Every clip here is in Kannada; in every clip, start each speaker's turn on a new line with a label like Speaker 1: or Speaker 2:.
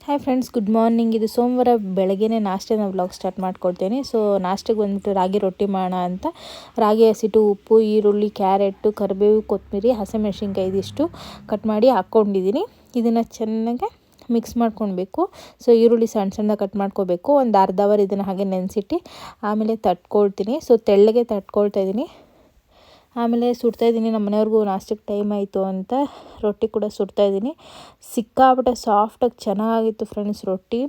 Speaker 1: Hi friends, good morning. ಇದು ಸೋಮವಾರ ಬೆಳಗ್ಗೆನೇ ನಾಷ್ಟನ ವ್ಲಾಗ್ ಸ್ಟಾರ್ಟ್ ಮಾಡ್ಕೊಳ್ತೇನೆ. ಸೊ ನಾಷ್ಟಕ್ಕೆ ಬಂದುಬಿಟ್ಟು ರಾಗಿ ರೊಟ್ಟಿ ಮಾಡೋಣ ಅಂತ ರಾಗಿ ಹಸಿಟ್ಟು, ಉಪ್ಪು, ಈರುಳ್ಳಿ, ಕ್ಯಾರೆಟು, ಕರಿಬೇವು, ಕೊತ್ತಂಬರಿ, ಹಸಿಮೆಣಸಿನ್ಕಾಯಿ ಇದಿಷ್ಟು ಕಟ್ ಮಾಡಿ ಹಾಕ್ಕೊಂಡಿದ್ದೀನಿ. ಇದನ್ನು ಚೆನ್ನಾಗಿ ಮಿಕ್ಸ್ ಮಾಡ್ಕೊಳ್ಬೇಕು. ಸೊ ಈರುಳ್ಳಿ ಸಣ್ಣ ಸಣ್ಣ ಕಟ್ ಮಾಡ್ಕೋಬೇಕು. ಒಂದು ಅರ್ಧ ಅವರ್ ಇದನ್ನು ಹಾಗೆ ನೆನೆಸಿಟ್ಟು ಆಮೇಲೆ ತಟ್ಕೊಳ್ತೀನಿ. ಸೊ ತೆಳ್ಳಗೆ ತಟ್ಕೊಳ್ತಾ ಇದ್ದೀನಿ. ಆಮೇಲೆ ಸುಡ್ತಾಯಿದ್ದೀನಿ. ನಮ್ಮ ಮನೆಯವ್ರಿಗೂ ನಾಷ್ಟಕ್ಕೆ ಟೈಮ್ ಆಯಿತು ಅಂತ ರೊಟ್ಟಿ ಕೂಡ ಸುಡ್ತಾಯಿದ್ದೀನಿ. ಸಿಕ್ಕಾಪಟ್ಟೆ ಸಾಫ್ಟಾಗಿ ಚೆನ್ನಾಗಿತ್ತು ಫ್ರೆಂಡ್ಸ್. ರೊಟ್ಟಿ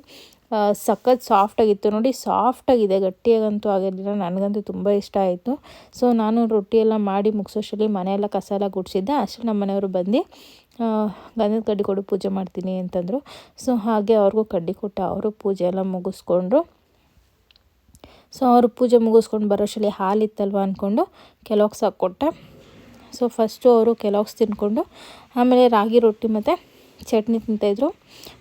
Speaker 1: ಸಖತ್ ಸಾಫ್ಟಾಗಿತ್ತು ನೋಡಿ. ಸಾಫ್ಟಾಗಿದೆ, ಗಟ್ಟಿಯಾಗಂತೂ ಆಗಿರಲಿಲ್ಲ. ನನಗಂತೂ ತುಂಬ ಇಷ್ಟ ಆಯಿತು. ಸೊ ನಾನು ರೊಟ್ಟಿ ಎಲ್ಲ ಮಾಡಿ ಮುಗಿಸೋಷ್ಟರಲ್ಲಿ ಮನೆಯೆಲ್ಲ ಕಸ ಎಲ್ಲ ಗುಡಿಸಿದ್ದೆ. ಅಷ್ಟರಲ್ಲಿ ನಮ್ಮ ಮನೆಯವರು ಬಂದು ಗಂಧದ ಕಡ್ಡಿ ಕೊಡು, ಪೂಜೆ ಮಾಡ್ತೀನಿ ಅಂತಂದರು. ಸೊ ಹಾಗೆ ಅವ್ರಿಗೂ ಕಡ್ಡಿ ಕೊಟ್ಟು ಅವರು ಪೂಜೆ ಎಲ್ಲ ಮುಗಿಸ್ಕೊಂಡ್ರು. ಸೊ ಅವರು ಪೂಜೆ ಮುಗಿಸ್ಕೊಂಡು ಬರೋಷ್ಟರಲ್ಲಿ ಹಾಲಿತ್ತಲ್ವ ಅಂದ್ಕೊಂಡು ಕೆಲೋಕ್ಸ್ ಹಾಕ್ಕೊಟ್ಟೆ. ಸೊ ಫಸ್ಟು ಅವರು ಕೆಲೋಕ್ಸ್ ತಿಂದ್ಕೊಂಡು ಆಮೇಲೆ ರಾಗಿ ರೊಟ್ಟಿ ಮತ್ತು ಚಟ್ನಿ ತಿಂತಾಯಿದ್ರು.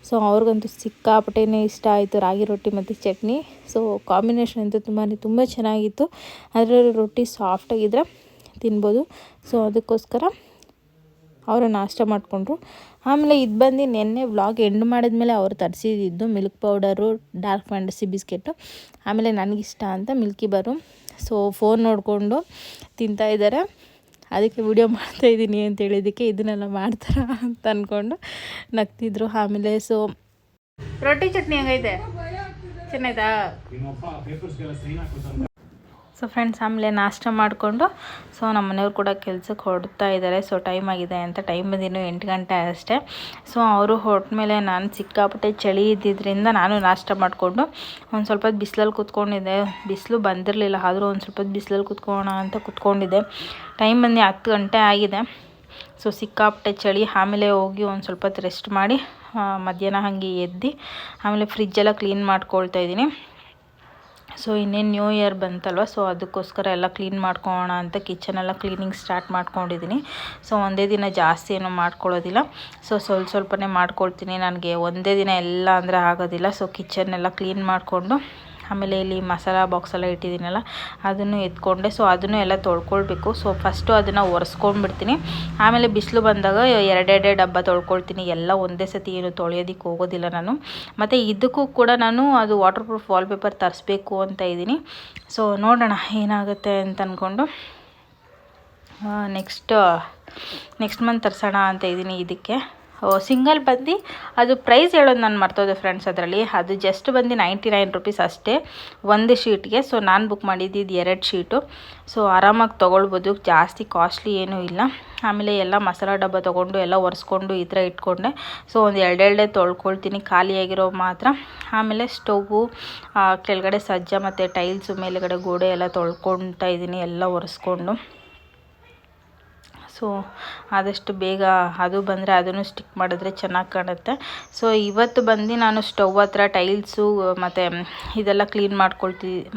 Speaker 1: ಸೊ ಅವ್ರಿಗಂತೂ ಸಿಕ್ಕಾಪಟ್ಟೆನೇ ಇಷ್ಟ ಆಯಿತು ರಾಗಿ ರೊಟ್ಟಿ ಮತ್ತು ಚಟ್ನಿ. ಸೊ ಕಾಂಬಿನೇಷನ್ ಅಂತೂ ತುಂಬ ಚೆನ್ನಾಗಿತ್ತು. ಅದರಲ್ಲಿ ರೊಟ್ಟಿ ಸಾಫ್ಟಾಗಿದ್ದರೆ ತಿನ್ಬೋದು. ಸೊ ಅದಕ್ಕೋಸ್ಕರ ಅವರು ನಾಷ್ಟ ಮಾಡಿಕೊಂಡ್ರು. ಆಮೇಲೆ ಇದು ಬಂದು ನೆನ್ನೆ ವ್ಲಾಗ್ ಎಂಡ್ ಮಾಡಿದ್ಮೇಲೆ ಅವರು ತರಿಸಿದ್ದು milk powder, Dark Fantasy biscuit, ಆಮೇಲೆ ನನಗಿಷ್ಟ ಅಂತ ಮಿಲ್ಕಿ ಬಾರು. ಸೊ ಫೋನ್ ನೋಡಿಕೊಂಡು ತಿಂತಾಯಿದ್ದಾರೆ. ಅದಕ್ಕೆ ವಿಡಿಯೋ ಮಾಡ್ತಾಯಿದ್ದೀನಿ ಅಂತ ಹೇಳಿದ್ದಕ್ಕೆ ಇದನ್ನೆಲ್ಲ ಮಾಡ್ತಾರ ಅಂತ ಅಂದ್ಕೊಂಡು ನಗ್ತಿದ್ರು. ಆಮೇಲೆ ಸೊ ರೊಟ್ಟಿ ಚಟ್ನಿ ಹೆಂಗೈತೆ? ಚೆನ್ನಾಯ್ತಾ? ಸೊ ಫ್ರೆಂಡ್ಸ್, ಆಮೇಲೆ ನಾಷ್ಟ ಮಾಡಿಕೊಂಡು ಸೊ ನಮ್ಮ ಮನೆಯವ್ರು ಕೂಡ ಕೆಲ್ಸಕ್ಕೆ ಹೊರಡ್ತಾ ಇದ್ದಾರೆ. ಸೊ ಟೈಮ್ ಆಗಿದೆ ಅಂತ. ಟೈಮ್ ಬಂದಿನ್ನು 8 ಗಂಟೆ ಅಷ್ಟೇ. ಸೊ ಅವರು ಹೊರಟ ಮೇಲೆ ನಾನು ಸಿಕ್ಕಾಪಟ್ಟೆ ಚಳಿ ಇದ್ದಿದ್ದರಿಂದ ನಾನು ನಾಷ್ಟ ಮಾಡಿಕೊಂಡು ಒಂದು ಸ್ವಲ್ಪ ಹೊತ್ತು ಬಿಸಿಲಲ್ಲಿ ಕೂತ್ಕೊಂಡಿದ್ದೆ. ಬಿಸಿಲು ಬಂದಿರಲಿಲ್ಲ, ಆದರೂ ಒಂದು ಸ್ವಲ್ಪ ಹೊತ್ತು ಬಿಸಿಲಲ್ಲಿ ಕೂತ್ಕೊಳ್ಳೋಣ ಅಂತ ಕೂತ್ಕೊಂಡಿದ್ದೆ. ಟೈಮ್ ಬಂದು 10 ಗಂಟೆ ಆಗಿದೆ. ಸೊ ಸಿಕ್ಕಾಪಟ್ಟೆ ಚಳಿ. ಆಮೇಲೆ ಹೋಗಿ ಒಂದು ಸ್ವಲ್ಪ ಹೊತ್ತು ರೆಸ್ಟ್ ಮಾಡಿ ಮಧ್ಯಾಹ್ನ ಹಾಗೆ ಎದ್ದು ಆಮೇಲೆ ಫ್ರಿಜ್ಜೆಲ್ಲ ಕ್ಲೀನ್ ಮಾಡ್ಕೊಳ್ತಾ ಇದ್ದೀನಿ. ಸೊ ಇನ್ನೇನು ನ್ಯೂ ಇಯರ್ ಬಂತಲ್ವ, ಸೊ ಅದಕ್ಕೋಸ್ಕರ ಎಲ್ಲ ಕ್ಲೀನ್ ಮಾಡ್ಕೊಳ್ಳೋಣ ಅಂತ ಕಿಚನೆಲ್ಲ ಕ್ಲೀನಿಂಗ್ ಸ್ಟಾರ್ಟ್ ಮಾಡ್ಕೊಂಡಿದ್ದೀನಿ. ಸೊ ಒಂದೇ ದಿನ ಜಾಸ್ತಿ ಏನೂ ಮಾಡ್ಕೊಳ್ಳೋದಿಲ್ಲ. ಸೊ ಸ್ವಲ್ಪನೇ ಮಾಡ್ಕೊಳ್ತೀನಿ. ನನಗೆ ಒಂದೇ ದಿನ ಎಲ್ಲ ಅಂದರೆ ಆಗೋದಿಲ್ಲ. ಸೊ ಕಿಚನ್ನೆಲ್ಲ ಕ್ಲೀನ್ ಮಾಡಿಕೊಂಡು ಆಮೇಲೆ ಇಲ್ಲಿ ಮಸಾಲ ಬಾಕ್ಸ್ ಎಲ್ಲ ಇಟ್ಟಿದ್ದೀನಲ್ಲ ಅದನ್ನು ಎತ್ಕೊಂಡೆ. ಸೊ ಅದನ್ನು ಎಲ್ಲ ತೊಳ್ಕೊಳ್ಬೇಕು. ಸೊ ಫಸ್ಟು ಅದನ್ನು ಒರೆಸ್ಕೊಂಡ್ಬಿಡ್ತೀನಿ. ಆಮೇಲೆ ಬಿಸಿಲು ಬಂದಾಗ ಎರಡೆರಡೇ ಡಬ್ಬ ತೊಳ್ಕೊಳ್ತೀನಿ. ಎಲ್ಲ ಒಂದೇ ಸತಿ ಏನು ತೊಳೆಯೋದಕ್ಕೆ ಹೋಗೋದಿಲ್ಲ ನಾನು. ಮತ್ತು ಇದಕ್ಕೂ ಕೂಡ ನಾನು ಅದು ವಾಟರ್ ಪ್ರೂಫ್ ವಾಲ್ಪೇಪರ್ ತರಿಸ್ಬೇಕು ಅಂತ ಇದ್ದೀನಿ. ಸೊ ನೋಡೋಣ ಏನಾಗುತ್ತೆ ಅಂತ ಅಂದ್ಕೊಂಡು ನೆಕ್ಸ್ಟ್ ಮಂತ್ ತರಿಸೋಣ ಅಂತ ಇದ್ದೀನಿ. ಇದಕ್ಕೆ ಸಿಂಗಲ್ ಬಂದು ಅದು ಪ್ರೈಸ್ ಹೇಳೋದು ನಾನು ಮರ್ತೋದೆ ಫ್ರೆಂಡ್ಸ್. ಅದರಲ್ಲಿ ಅದು ಜಸ್ಟ್ ಬಂದು 99 ರುಪೀಸ್ ಅಷ್ಟೇ ಒಂದು ಶೀಟ್ಗೆ. ಸೊ ನಾನು ಬುಕ್ ಮಾಡಿದ್ದು 2 ಶೀಟು. ಸೊ ಆರಾಮಾಗಿ ತೊಗೊಳ್ಬೋದು, ಜಾಸ್ತಿ ಕಾಸ್ಟ್ಲಿ ಏನೂ ಇಲ್ಲ. ಆಮೇಲೆ ಎಲ್ಲ ಮಸಾಲ ಡಬ್ಬ ತೊಗೊಂಡು ಎಲ್ಲ ಒರೆಸ್ಕೊಂಡು ಈ ಥರ ಇಟ್ಕೊಂಡೆ. ಸೊ ಒಂದು ಎರಡೆರಡೇ ತೊಳ್ಕೊಳ್ತೀನಿ ಖಾಲಿಯಾಗಿರೋ ಮಾತ್ರ. ಆಮೇಲೆ ಸ್ಟೌವು ಕೆಳಗಡೆ ಸಜ್ಜ ಮತ್ತು ಟೈಲ್ಸು ಮೇಲುಗಡೆ ಗೋಡೆ ಎಲ್ಲ ತೊಳ್ಕೊಳ್ತಾ ಇದ್ದೀನಿ ಎಲ್ಲ ಒರೆಸ್ಕೊಂಡು. ಸೊ ಆದಷ್ಟು ಬೇಗ ಅದು ಬಂದರೆ ಅದನ್ನು ಸ್ಟಿಕ್ ಮಾಡಿದ್ರೆ ಚೆನ್ನಾಗಿ ಕಾಣುತ್ತೆ. ಸೊ ಇವತ್ತು ಬಂದು ನಾನು ಸ್ಟವ್ ಹತ್ರ ಟೈಲ್ಸು ಮತ್ತು ಇದೆಲ್ಲ ಕ್ಲೀನ್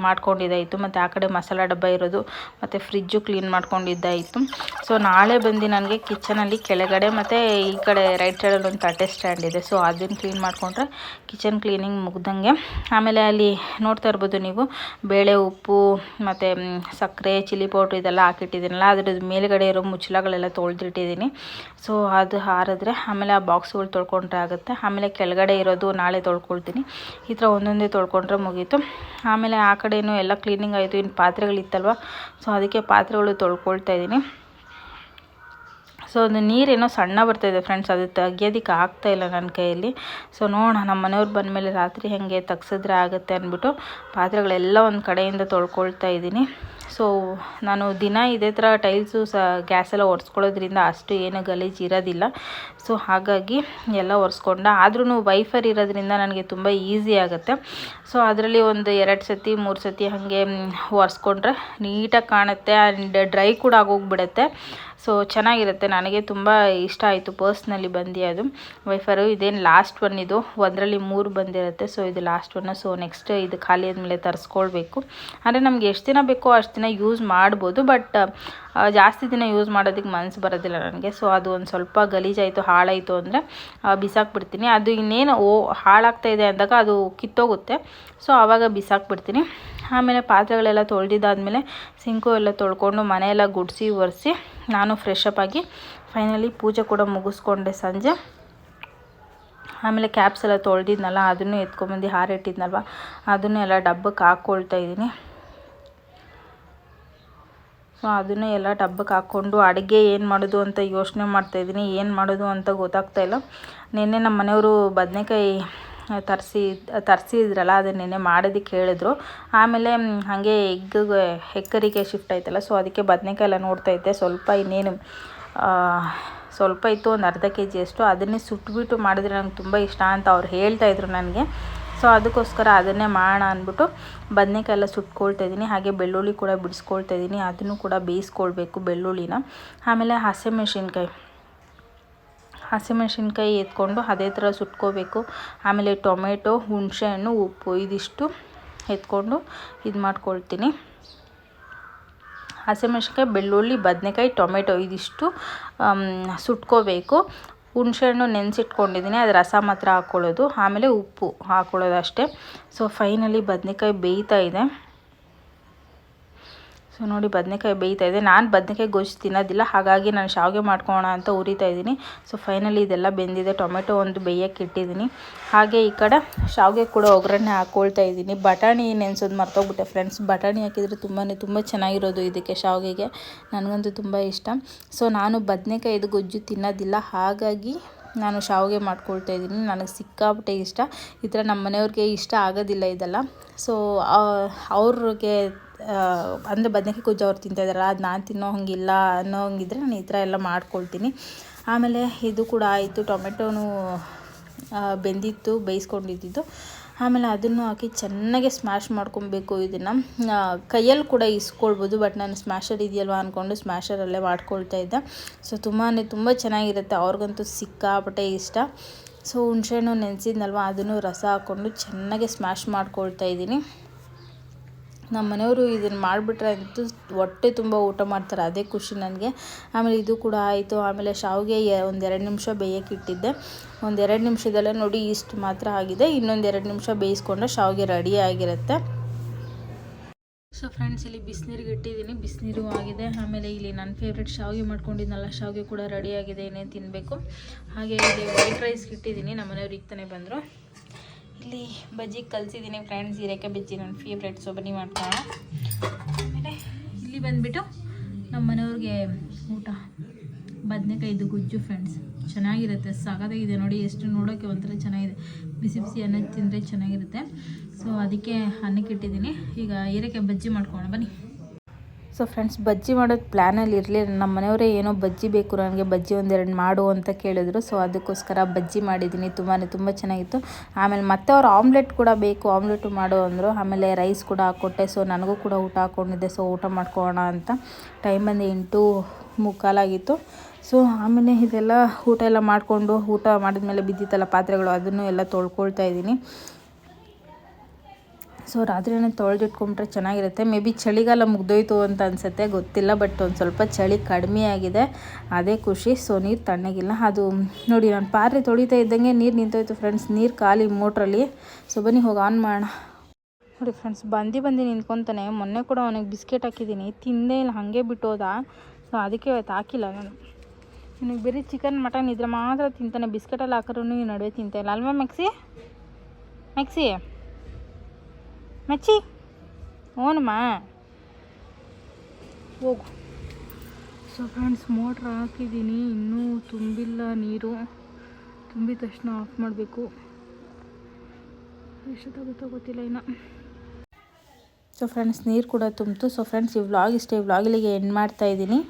Speaker 1: ಮಾಡ್ಕೊಂಡಿದ್ದಾಯಿತು. ಮತ್ತು ಆ ಕಡೆ ಮಸಾಲ ಡಬ್ಬ ಇರೋದು ಮತ್ತು ಫ್ರಿಜ್ಜು ಕ್ಲೀನ್ ಮಾಡ್ಕೊಂಡಿದ್ದಾಯಿತು. ಸೊ ನಾಳೆ ಬಂದು ನನಗೆ ಕಿಚನಲ್ಲಿ ಕೆಳಗಡೆ ಮತ್ತು ಈ ಕಡೆ ರೈಟ್ ಸೈಡಲ್ಲಿ ಒಂದು ತಟ್ಟೆ ಸ್ಟ್ಯಾಂಡ್ ಇದೆ. ಸೊ ಅದನ್ನು ಕ್ಲೀನ್ ಮಾಡಿಕೊಂಡ್ರೆ ಕಿಚನ್ ಕ್ಲೀನಿಂಗ್ ಮುಗ್ದಂಗೆ. ಆಮೇಲೆ ಅಲ್ಲಿ ನೋಡ್ತಾ ಇರ್ಬೋದು ನೀವು, ಬೇಳೆ, ಉಪ್ಪು ಮತ್ತು ಸಕ್ಕರೆ, ಚಿಲ್ಲಿ ಪೌಡ್ರ್ ಇದೆಲ್ಲ ಹಾಕಿಟ್ಟಿದ್ದೀನಲ್ಲ, ಅದ್ರದ್ದು ಮೇಲುಗಡೆ ಇರೋ ಮುಚ್ಚಳಗಳೆಲ್ಲ ತೊಳೆದಿಟ್ಟಿದ್ದೀನಿ. ಸೊ ಅದು ಹಾರಿದ್ರೆ ಆಮೇಲೆ ಆ ಬಾಕ್ಸ್ಗಳು ತೊಳ್ಕೊಂಡ್ರೆ ಆಗುತ್ತೆ. ಆಮೇಲೆ ಕೆಳಗಡೆ ಇರೋದು ನಾಳೆ ತೊಳ್ಕೊಳ್ತೀನಿ. ಈ ಥರ ಒಂದೊಂದೇ ತೊಳ್ಕೊಂಡ್ರೆ ಮುಗೀತು. ಆಮೇಲೆ ಆ ಕಡೆಯೂ ಎಲ್ಲ ಕ್ಲೀನಿಂಗ್ ಆಯಿತು. ಇನ್ನು ಪಾತ್ರೆಗಳಿತ್ತಲ್ವ, ಸೊ ಅದಕ್ಕೆ ಪಾತ್ರೆಗಳು ತೊಳ್ಕೊಳ್ತಾ ಇದ್ದೀನಿ. ಸೊ ಅದು ನೀರೇನೋ ಸಣ್ಣ ಬರ್ತಾಯಿದೆ ಫ್ರೆಂಡ್ಸ್, ಅದು ತೆಗಿಯೋದಕ್ಕೆ ಆಗ್ತಾಯಿಲ್ಲ ನನ್ನ ಕೈಯಲ್ಲಿ. ಸೊ ನೋಡೋಣ, ನಮ್ಮ ಮನೆಯವ್ರು ಬಂದಮೇಲೆ ರಾತ್ರಿ ಹಾಗೆ ತೆಗ್ಸಿದ್ರೆ ಆಗುತ್ತೆ ಅಂದ್ಬಿಟ್ಟು ಪಾತ್ರೆಗಳೆಲ್ಲ ಒಂದು ಕಡೆಯಿಂದ ತೊಳ್ಕೊಳ್ತಾ ಇದ್ದೀನಿ. ಸೊ ನಾನು ದಿನ ಇದೇ ಥರ ಟೈಲ್ಸು ಗ್ಯಾಸೆಲ್ಲ ಒರೆಸ್ಕೊಳ್ಳೋದ್ರಿಂದ ಅಷ್ಟು ಏನು ಗಲೀಜು ಇರೋದಿಲ್ಲ. ಸೊ ಹಾಗಾಗಿ ಎಲ್ಲ ಒರೆಸ್ಕೊಂಡೆ. ಆದ್ರೂ ವೈಫರ್ ಇರೋದ್ರಿಂದ ನನಗೆ ತುಂಬ ಈಸಿ ಆಗುತ್ತೆ. ಸೊ ಅದರಲ್ಲಿ ಒಂದು 2 ಸತಿ 3 ಸತಿ ಹಾಗೆ ಒರೆಸ್ಕೊಂಡ್ರೆ ನೀಟಾಗಿ ಕಾಣುತ್ತೆ. ಆ್ಯಂಡ್ ಡ್ರೈ ಕೂಡ ಆಗೋಗ್ಬಿಡುತ್ತೆ. ಸೊ ಚೆನ್ನಾಗಿರುತ್ತೆ. ನನಗೆ ತುಂಬ ಇಷ್ಟ ಆಯಿತು ಪರ್ಸ್ನಲಿ ಬಂದು ಅದು ವೈಫರು. ಇದೇನು ಲಾಸ್ಟ್ ಒನ್, ಇದು ಒಂದರಲ್ಲಿ 3 ಬಂದಿರುತ್ತೆ. ಸೊ ಇದು ಲಾಸ್ಟ್ ಒನ್ನು. ಸೊ ನೆಕ್ಸ್ಟ್ ಇದು ಖಾಲಿ ಆದಮೇಲೆ ತರಿಸ್ಕೊಳ್ಬೇಕು. ಅಂದರೆ ನಮ್ಗೆ ಎಷ್ಟು ದಿನ ಬೇಕೋ ಅಷ್ಟು ದಿನ ಯೂಸ್ ಮಾಡ್ಬೋದು. ಬಟ್ ಜಾಸ್ತಿ ದಿನ ಯೂಸ್ ಮಾಡೋದಕ್ಕೆ ಮನಸ್ಸು ಬರೋದಿಲ್ಲ ನನಗೆ. ಸೊ ಅದು ಒಂದು ಸ್ವಲ್ಪ ಗಲೀಜಾಯಿತು, ಹಾಳಾಯಿತು ಅಂದರೆ ಬಿಸಾಕ್ಬಿಡ್ತೀನಿ. ಅದು ಇನ್ನೇನು ಹಾಳಾಗ್ತಾ ಇದೆ ಅಂದಾಗ ಅದು ಕಿತ್ತೋಗುತ್ತೆ. ಸೊ ಆವಾಗ ಬಿಸಾಕ್ಬಿಡ್ತೀನಿ. ಆಮೇಲೆ ಪಾತ್ರೆಗಳೆಲ್ಲ ತೊಳೆದಿದ್ದಾದಮೇಲೆ ಸಿಂಕು ಎಲ್ಲ ತೊಳ್ಕೊಂಡು ಮನೆಯೆಲ್ಲ ಗುಡಿಸಿ ಒರೆಸಿ ನಾನು ಫ್ರೆಶ್ ಅಪ್ ಆಗಿ ಫೈನಲಿ ಪೂಜೆ ಕೂಡ ಮುಗಿಸ್ಕೊಂಡೆ ಸಂಜೆ. ಆಮೇಲೆ ಕ್ಯಾಪ್ಸ್ ಎಲ್ಲ ತೊಳೆದಿದ್ನಲ್ಲ ಅದನ್ನು ಎತ್ಕೊಂಬಂದು ಹಾರಿಟ್ಟಿದ್ನಲ್ವ ಅದನ್ನು ಎಲ್ಲ ಡಬ್ಬಕ್ಕೆ ಹಾಕ್ಕೊಳ್ತಾ ಇದ್ದೀನಿ. ಸೊ ಅದನ್ನು ಎಲ್ಲ ಡಬ್ಬಕ್ಕೆ ಹಾಕ್ಕೊಂಡು ಅಡುಗೆ ಏನು ಮಾಡೋದು ಅಂತ ಯೋಚನೆ ಮಾಡ್ತಾಯಿದ್ದೀನಿ. ಏನು ಮಾಡೋದು ಅಂತ ಗೊತ್ತಾಗ್ತಾಯಿಲ್ಲ. ನಿನ್ನೆ ನಮ್ಮ ಮನೆಯವರು ಬದನೇಕಾಯಿ ತರಿಸಿದ್ರಲ್ಲ ಅದನ್ನು ನೆನ್ನೆ ಮಾಡೋದಕ್ಕೆ ಹೇಳಿದ್ರು. ಆಮೇಲೆ ಹಾಗೆ ಎಗ್ ಶಿಫ್ಟ್ ಆಯ್ತಲ್ಲ, ಸೊ ಅದಕ್ಕೆ ಬದನೇಕಾಯಿ ಎಲ್ಲ ನೋಡ್ತಾಯಿದ್ದೆ. ಇನ್ನೇನು ಸ್ವಲ್ಪ ಇತ್ತು, ಒಂದು ಅರ್ಧ ಕೆ ಜಿಯಷ್ಟು. ಅದನ್ನೇ ಸುಟ್ಬಿಟ್ಟು ಮಾಡಿದ್ರೆ ನಂಗೆ ತುಂಬ ಇಷ್ಟ ಅಂತ ಅವ್ರು ಹೇಳ್ತಾಯಿದ್ರು ನನಗೆ. ಸೊ ಅದಕ್ಕೋಸ್ಕರ ಅದನ್ನೇ ಮಾಡೋಣ ಅಂದ್ಬಿಟ್ಟು ಬದನೇಕಾಯಿ ಎಲ್ಲ ಸುಟ್ಕೊಳ್ತಾಯಿದ್ದೀನಿ. ಹಾಗೆ ಬೆಳ್ಳುಳ್ಳಿ ಕೂಡ ಬಿಡಿಸ್ಕೊಳ್ತಾಯಿದ್ದೀನಿ, ಅದನ್ನು ಕೂಡ ಬೇಯಿಸ್ಕೊಳ್ಬೇಕು ಬೆಳ್ಳುಳ್ಳಿನ. ಆಮೇಲೆ ಹಸಿಮೆಣ್ಸಿನ್ಕಾಯಿ ಎತ್ಕೊಂಡು ಅದೇ ಥರ ಸುಟ್ಕೋಬೇಕು. ಆಮೇಲೆ ಟೊಮೆಟೊ, ಹುಣಸೆಹಣ್ಣು, ಉಪ್ಪು ಇದಿಷ್ಟು ಎತ್ಕೊಂಡು ಇದು ಮಾಡ್ಕೊಳ್ತೀನಿ. ಹಸಿಮೆಣ್ಸಿನ್ಕಾಯಿ, ಬೆಳ್ಳುಳ್ಳಿ, ಬದನೇಕಾಯಿ, ಟೊಮೆಟೊ ಇದಿಷ್ಟು ಸುಟ್ಕೋಬೇಕು. ಹುಣಸೆಹಣ್ಣು ನೆನೆಸಿಟ್ಕೊಂಡಿದ್ದೀನಿ, ಅದು ರಸ ಮಾತ್ರ ಹಾಕ್ಕೊಳ್ಳೋದು. ಆಮೇಲೆ ಉಪ್ಪು ಹಾಕ್ಕೊಳ್ಳೋದು ಅಷ್ಟೇ. ಸೊ ಫೈನಲಿ ಬದನೇಕಾಯಿ ಬೇಯ್ತಾ ಇದೆ. ಸೊ ನೋಡಿ ಬದನೇಕಾಯಿ ಬೇಯ್ತಾ ಇದೆ. ನಾನು ಬದನೇಕಾಯಿ ಗೊಜ್ಜು ತಿನ್ನೋದಿಲ್ಲ, ಹಾಗಾಗಿ ನಾನು ಶಾವಿಗೆ ಮಾಡ್ಕೊಳ್ಳೋಣ ಅಂತ ಉರಿತಾ ಇದ್ದೀನಿ. ಸೊ ಫೈನಲಿ ಇದೆಲ್ಲ ಬೆಂದಿದೆ. ಟೊಮೆಟೊ ಒಂದು ಬೇಯಕ್ಕೆ ಇಟ್ಟಿದ್ದೀನಿ. ಹಾಗೆ ಈ ಕಡೆ ಶಾವಿಗೆ ಕೂಡ ಒಗ್ಗರಣೆ ಹಾಕ್ಕೊಳ್ತಾ ಇದ್ದೀನಿ. ಬಟಾಣಿ ನೆನೆಸೋದು ಮರ್ತೋಗ್ಬಿಟ್ಟೆ ಫ್ರೆಂಡ್ಸ್. ಬಟಾಣಿ ಹಾಕಿದರೆ ತುಂಬ ಚೆನ್ನಾಗಿರೋದು ಇದಕ್ಕೆ, ಶಾವಿಗೆಗೆ. ನನಗಂತೂ ತುಂಬ ಇಷ್ಟ. ಸೊ ನಾನು ಬದನೇಕಾಯಿದು ಗೊಜ್ಜು ತಿನ್ನೋದಿಲ್ಲ, ಹಾಗಾಗಿ ನಾನು ಶಾವಿಗೆ ಮಾಡ್ಕೊಳ್ತಾ ಇದ್ದೀನಿ. ನನಗೆ ಸಿಕ್ಕಾಪಟ್ಟೆ ಇಷ್ಟ. ಈ ಥರ ನಮ್ಮ ಮನೆಯವ್ರಿಗೆ ಇಷ್ಟ ಆಗೋದಿಲ್ಲ ಇದೆಲ್ಲ. ಸೊ ಅವ್ರಿಗೆ ಅಂದರೆ ಬದನೇಕಾಯಿ ಗೊಜ್ಜು ಅವ್ರು ತಿಂತಾಯಿದ್ದಾರಲ್ಲ, ಅದು ನಾನು ತಿನ್ನೋ ಹಂಗಿಲ್ಲ ಅನ್ನೋ ಹಂಗಿದ್ರೆ ನಾನು ಈ ಥರ ಎಲ್ಲ ಮಾಡ್ಕೊಳ್ತೀನಿ. ಆಮೇಲೆ ಇದು ಕೂಡ ಆಯಿತು. ಟೊಮೆಟೊನೂ ಬೆಂದಿತ್ತು, ಬೇಯಿಸ್ಕೊಂಡಿದ್ದು. ಆಮೇಲೆ ಅದನ್ನು ಹಾಕಿ ಚೆನ್ನಾಗಿ ಸ್ಮ್ಯಾಶ್ ಮಾಡ್ಕೊಬೇಕು. ಇದನ್ನು ಕೈಯಲ್ಲಿ ಕೂಡ ಇಸ್ಕೊಳ್ಬೋದು, ಬಟ್ ನಾನು ಸ್ಮ್ಯಾಶರ್ ಇದೆಯಲ್ವ ಅಂದ್ಕೊಂಡು ಸ್ಮ್ಯಾಶರಲ್ಲೇ ಮಾಡ್ಕೊಳ್ತಾ ಇದ್ದೆ. ಸೊ ತುಂಬ ಚೆನ್ನಾಗಿರುತ್ತೆ. ಅವ್ರಿಗಂತೂ ಸಿಕ್ಕಾಪಟ್ಟೆ ಇಷ್ಟ. ಸೊ ಹುಣಸೆಹಣ್ಣು ನೆನೆಸಿದ್ನಲ್ವ ಅದನ್ನು ರಸ ಹಾಕ್ಕೊಂಡು ಚೆನ್ನಾಗಿ ಸ್ಮ್ಯಾಶ್ ಮಾಡ್ಕೊಳ್ತಾ ಇದ್ದೀನಿ. ನಮ್ಮ ಮನೆಯವರು ಇದನ್ನು ಮಾಡಿಬಿಟ್ರೆ ಅಂತೂ ಹೊಟ್ಟೆ ತುಂಬ ಊಟ ಮಾಡ್ತಾರೆ, ಅದೇ ಖುಷಿ ನನಗೆ. ಆಮೇಲೆ ಇದು ಕೂಡ ಆಯಿತು. ಆಮೇಲೆ ಶಾವಿಗೆ ಒಂದು 2 ನಿಮಿಷ ಬೇಯಕ್ಕೆ ಇಟ್ಟಿದ್ದೆ. ಒಂದು 2 ನಿಮಿಷದಲ್ಲೇ ನೋಡಿ ಇಷ್ಟು ಮಾತ್ರ ಆಗಿದೆ. ಇನ್ನೊಂದು 2 ನಿಮಿಷ ಬೇಯಿಸ್ಕೊಂಡ್ರೆ ಶಾವಿಗೆ ರೆಡಿ ಆಗಿರುತ್ತೆ. ಸೊ ಫ್ರೆಂಡ್ಸ್, ಇಲ್ಲಿ ಬಿಸಿನೀರಿಗೆ ಇಟ್ಟಿದ್ದೀನಿ, ಬಿಸಿನೀರು ಆಗಿದೆ. ಆಮೇಲೆ ಇಲ್ಲಿ ನನ್ನ ಫೇವ್ರೆಟ್ ಶಾವಿಗೆ ಮಾಡ್ಕೊಂಡಿದ್ನಲ್ಲ, ಶಾವಿಗೆ ಕೂಡ ರೆಡಿ ಆಗಿದೆ, ಇನ್ನೇನು ತಿನ್ನಬೇಕು. ಹಾಗೆ ಇಲ್ಲಿ ವೈಟ್ ರೈಸ್ಗೆ ಇಟ್ಟಿದ್ದೀನಿ. ನಮ್ಮ ಮನೆಯವ್ರು ಈಗ ತಾನೇ ಬಂದರು. ಇಲ್ಲಿ ಬಜ್ಜಿ ಕಲಿಸಿದ್ದೀನಿ ಫ್ರೆಂಡ್ಸ್, ಹೀರೆಕಾಯಿ ಬಜ್ಜಿ ನನ್ನ ಫೇವ್ರೆಟ್. ಸೊ ಬನ್ನಿ ಮಾಡ್ಕೊಳ್ಳೋಣ. ಆಮೇಲೆ ಇಲ್ಲಿ ಬಂದುಬಿಟ್ಟು ನಮ್ಮ ಮನೆಯವ್ರಿಗೆ ಊಟ ಬದನೇಕಾಯಿದು ಗೊಜ್ಜು ಫ್ರೆಂಡ್ಸ್, ಚೆನ್ನಾಗಿರುತ್ತೆ, ಸಗದಾಗಿದೆ ನೋಡಿ. ಎಷ್ಟು ನೋಡೋಕ್ಕೆ ಒಂಥರ ಚೆನ್ನಾಗಿದೆ. ಬಿಸಿ ಬಿಸಿ ಅನ್ನ ತಿಂದರೆ ಚೆನ್ನಾಗಿರುತ್ತೆ. ಸೊ ಅದಕ್ಕೆ ಅನ್ನಕ್ಕೆ ಇಟ್ಟಿದ್ದೀನಿ. ಈಗ ಹೀರೆಕಾಯಿ ಬಜ್ಜಿ ಮಾಡ್ಕೊಳ್ಳೋಣ ಬನ್ನಿ. ಸೊ ಫ್ರೆಂಡ್ಸ್, ಬಜ್ಜಿ ಮಾಡೋದು ಪ್ಲ್ಯಾನಲ್ಲಿ ಇರಲಿಲ್ಲ. ನಮ್ಮ ಮನೆಯವರೇ ಏನೋ ಬಜ್ಜಿ ಬೇಕು ನನಗೆ, ಬಜ್ಜಿ 1-2 ಮಾಡು ಅಂತ ಕೇಳಿದ್ರು. ಸೊ ಅದಕ್ಕೋಸ್ಕರ ಬಜ್ಜಿ ಮಾಡಿದ್ದೀನಿ. ತುಂಬ ಚೆನ್ನಾಗಿತ್ತು. ಆಮೇಲೆ ಮತ್ತೆ ಅವ್ರು ಆಮ್ಲೆಟ್ ಕೂಡ ಬೇಕು, ಆಮ್ಲೆಟು ಮಾಡು ಅಂದರು. ಆಮೇಲೆ ರೈಸ್ ಕೂಡ ಹಾಕ್ಕೊಟ್ಟೆ. ಸೊ ನನಗೂ ಕೂಡ ಊಟ ಹಾಕ್ಕೊಂಡಿದ್ದೆ. ಸೊ ಊಟ ಮಾಡ್ಕೊಳ್ಳೋಣ ಅಂತ ಟೈಮ್ ಬಂದು 8:45 ಆಗಿತ್ತು. ಸೊ ಆಮೇಲೆ ಇದೆಲ್ಲ ಊಟ ಎಲ್ಲ ಮಾಡಿಕೊಂಡು, ಊಟ ಮಾಡಿದ್ಮೇಲೆ ಬಿದ್ದಿತ್ತಲ್ಲ ಪಾತ್ರೆಗಳು, ಅದನ್ನು ಎಲ್ಲ ತೊಳ್ಕೊಳ್ತಾ ಇದ್ದೀನಿ. ಸೊ ರಾತ್ರಿನೇ ತೊಳೆದಿಟ್ಕೊಂಡ್ರೆ ಚೆನ್ನಾಗಿರುತ್ತೆ. ಮೇ ಬಿ ಚಳಿಗಾಲ ಮುಗ್ದೋಯ್ತು ಅಂತ ಅನಿಸುತ್ತೆ, ಗೊತ್ತಿಲ್ಲ. ಬಟ್ ಒಂದು ಸ್ವಲ್ಪ ಚಳಿ ಕಡಿಮೆ ಆಗಿದೆ, ಅದೇ ಖುಷಿ. ಸೊ ನೀರು ತಣ್ಣಗಿಲ್ಲ. ಅದು ನೋಡಿ, ನಾನು ಪಾತ್ರೆ ತೊಳಿತಾ ಇದ್ದಂಗೆ ನೀರು ನಿಂತೋಯ್ತು ಫ್ರೆಂಡ್ಸ್. ನೀರು ಖಾಲಿ ಮೋಟ್ರಲ್ಲಿ. ಸೊ ಬನ್ನಿ ಹೋಗಿ ಆನ್ ಮಾಡೋಣ. ನೋಡಿ ಫ್ರೆಂಡ್ಸ್, ಬಂದು ನಿಂತ್ಕೊತಾನೆ. ಮೊನ್ನೆ ಕೂಡ ಅವನಿಗೆ ಬಿಸ್ಕೆಟ್ ಹಾಕಿದ್ದೀನಿ, ತಿಂದೇ ಇಲ್ಲ, ಹಾಗೆ ಬಿಟ್ಟೋದ. ಸೊ ಅದಕ್ಕೆ ಇವತ್ತು ಹಾಕಿಲ್ಲ ನಾನು. ನನಗೆ ಬರೀ ಚಿಕನ್ ಮಟನ್ ಇದ್ರೆ ಮಾತ್ರ ತಿಂತಾನೆ. ಬಿಸ್ಕೆಟಲ್ಲಿ ಹಾಕಿದ್ರೂ ಈ ನಡುವೆ ತಿಂತಾಯಿಲ್ಲ ಅಲ್ವಾ ಮೆಕ್ಸಿ ಮಚ್ಚಿ? ಓನಮ್ಮ ಹೋಗು. ಸೊ ಫ್ರೆಂಡ್ಸ್, ಮೋಟ್ರ್ ಹಾಕಿದ್ದೀನಿ, ಇನ್ನೂ ತುಂಬಿಲ್ಲ ನೀರು. ತುಂಬಿದ ತಕ್ಷಣ ಆಫ್ ಮಾಡಬೇಕು. ಎಷ್ಟೊತ್ತಾಗುತ್ತೋ ಗೊತ್ತಿಲ್ಲ ಇನ್ನು. ಸೊ ಫ್ರೆಂಡ್ಸ್, ನೀರು ಕೂಡ ತುಂಬಿತು. ಸೊ ಫ್ರೆಂಡ್ಸ್, ಈ ವ್ಲಾಗ್ ಇಷ್ಟೇ. ವ್ಲಾಗ್ ಇಲ್ಲಿಗೆ ಎಂಡ್ ಮಾಡ್ತಾಯಿದ್ದೀನಿ.